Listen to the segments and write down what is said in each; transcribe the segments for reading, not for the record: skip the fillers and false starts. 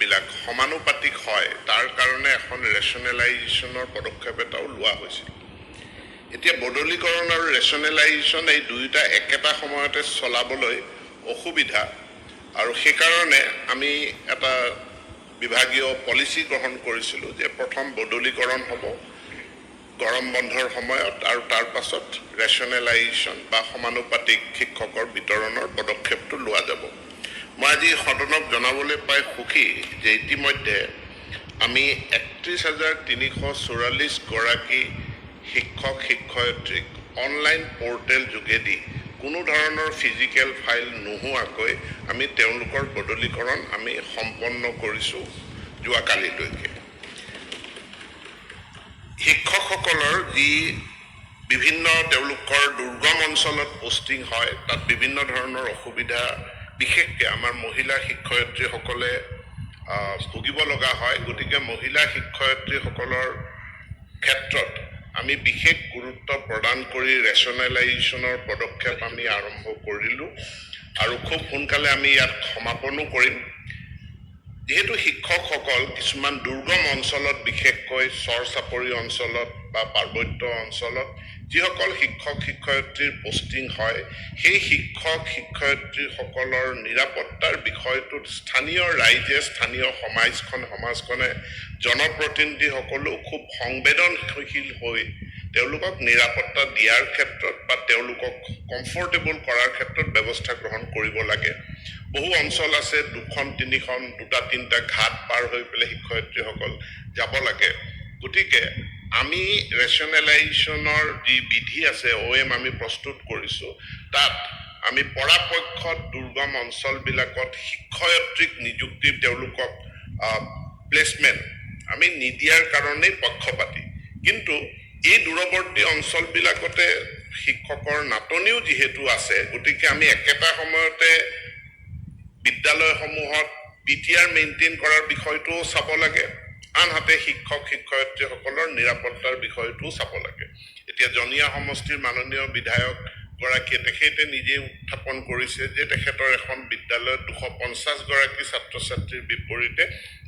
বিলাক সমানুপাতিক হয় তাৰ কাৰণে এখন ৰেচনেলাইজেশ্যনৰ পদক্ষেপ এটাও লোৱা হৈছিল। এতিয়া বদলীকৰণ আৰু ৰেচনেলাইজেশ্যন এই দুয়োটা একেটা সময়তে চলাবলৈ অসুবিধা, আৰু সেইকাৰণে আমি এটা বিভাগীয় পলিচি গ্ৰহণ কৰিছিলোঁ যে প্ৰথম বদলীকৰণ হ'ব গৰম বন্ধৰ সময়ত, আৰু তাৰ পাছত ৰেচনেলাইজেশ্যন বা সমানুপাতিক শিক্ষকৰ বিতৰণৰ পদক্ষেপটো লোৱা যাব। মই আজি সদনক জনাবলৈ পাই সুখী যে ইতিমধ্যে আমি ৩১,৩৪৪ গৰাকী শিক্ষক শিক্ষয়িত্ৰীক অনলাইন পৰ্টেল যোগেদি কোনো ধৰণৰ ফিজিকেল ফাইল নোহোৱাকৈ আমি তেওঁলোকৰ বদলীকৰণ আমি সম্পন্ন কৰিছোঁ যোৱাকালিলৈকে। শিক্ষকসকলৰ যি বিভিন্ন তেওঁলোকৰ দুৰ্গম অঞ্চলত পোষ্টিং হয়, তাত বিভিন্ন ধৰণৰ অসুবিধা বিশেষকৈ আমাৰ মহিলা শিক্ষয়িত্ৰীসকলে ভুগিব লগা হয়। গতিকে মহিলা শিক্ষয়িত্ৰীসকলৰ ক্ষেত্ৰত আমি বিশেষ গুৰুত্ব প্ৰদান কৰি ৰেচনেলাইজেশ্যনৰ পদক্ষেপ আমি আৰম্ভ কৰিলোঁ, আৰু খুব সোনকালে আমি ইয়াত সমাপনো কৰিম। যিহেতু শিক্ষকসকল কিছুমান দুৰ্গম অঞ্চলত, বিশেষকৈ চৰ চাপৰি অঞ্চলত বা পাৰ্বত্য অঞ্চলত যিসকল শিক্ষক শিক্ষয়িত্ৰীৰ পোষ্টিং হয়, সেই শিক্ষক শিক্ষয়িত্ৰীসকলৰ নিৰাপত্তাৰ বিষয়টোত স্থানীয় ৰাইজে, স্থানীয় সমাজখনে, জনপ্ৰতিনিধিসকলেও খুব সংবেদনশীল হৈ তেওঁলোকক নিৰাপত্তা দিয়াৰ ক্ষেত্ৰত বা তেওঁলোকক কমফৰ্টেবল কৰাৰ ক্ষেত্ৰত ব্যৱস্থা গ্ৰহণ কৰিব লাগে। বহু অঞ্চল আছে 2খন 3খন 2টা 3টা ঘাট পাৰ হৈ পেলাই শিক্ষয়িত্ৰীসকল যাব লাগে। গতিকে আমি ৰেচনেলাইজেশ্যনৰ যি বিধি আছে, OM আমি প্ৰস্তুত কৰিছোঁ, তাত আমি পৰাপক্ষত দুৰ্গম অঞ্চলবিলাকত শিক্ষয়িত্ৰীক নিযুক্তি, তেওঁলোকক প্লেচমেণ্ট আমি নিদিয়াৰ কাৰণেই পক্ষপাতি। কিন্তু এই দূৰৱৰ্তী অঞ্চলবিলাকতে শিক্ষকৰ নাটনিও যিহেতু আছে, গতিকে আমি একেটা সময়তে বিদ্যালয়সমূহত PTR মেইনটেইন কৰাৰ বিষয়টোও চাব লাগে, আনহাতে শিক্ষক শিক্ষয়িত্ৰীসকলৰ নিৰাপত্তাৰ বিষয়টোও চাব লাগে। এতিয়া জনীয়া সমষ্টিৰ মাননীয় বিধায়ক গৰাকীয়ে তেখেতে নিজে উত্থাপন কৰিছে যে তেখেতৰ এখন বিদ্যালয়ত 250 গৰাকী ছাত্ৰ ছাত্ৰীৰ বিপৰীতে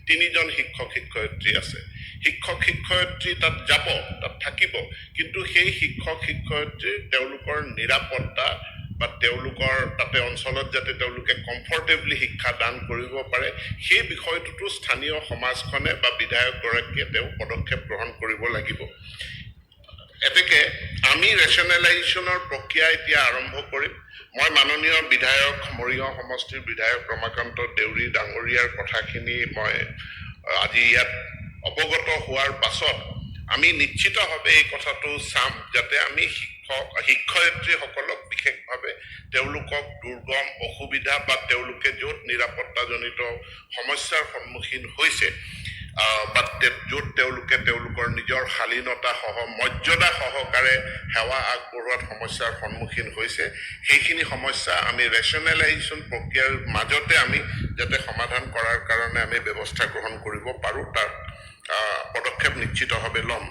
3জন শিক্ষক শিক্ষয়িত্ৰী আছে। শিক্ষক শিক্ষয়িত্ৰী তাত যাব, তাত থাকিব, কিন্তু সেই শিক্ষক শিক্ষয়িত্ৰী তেওঁলোকৰ নিৰাপত্তা বা তেওঁলোকৰ তাতে অঞ্চলত যাতে তেওঁলোকে কমফৰ্টেবলি শিক্ষা দান কৰিব পাৰে, সেই বিষয়টোতো স্থানীয় সমাজখনে বা বিধায়কগৰাকীয়ে তেওঁ পদক্ষেপ গ্ৰহণ কৰিব লাগিব। এতেকে আমি ৰেচনেলাইজেশ্যনৰ প্ৰক্ৰিয়া এতিয়া আৰম্ভ কৰিম। মই মাননীয় বিধায়ক, মৰিগাঁও সমষ্টিৰ বিধায়ক ৰমাকান্ত দেউৰী ডাঙৰীয়াৰ কথাখিনি মই আজি ইয়াত অৱগত হোৱাৰ পাছত আমি নিশ্চিতভাৱে এই কথাটো চাম যাতে আমি শিক্ষয়িত্ৰীসকলক বিশেষভাৱে তেওঁলোকক দুৰ্গম অসুবিধা বা তেওঁলোকে য'ত নিৰাপত্তাজনিত সমস্যাৰ সন্মুখীন হৈছে বা য'ত তেওঁলোকে তেওঁলোকৰ নিজৰ শালীনতা মৰ্যাদা সহকাৰে সেৱা আগবঢ়োৱাত সমস্যাৰ সন্মুখীন হৈছে, সেইখিনি সমস্যা আমি ৰেচনেলাইজেশ্যন প্ৰক্ৰিয়াৰ মাজতে আমি যাতে সমাধান কৰাৰ কাৰণে আমি ব্যৱস্থা গ্ৰহণ কৰিব পাৰোঁ, তাৰ পদক্ষেপ নিশ্চিতভাৱে ল'ম।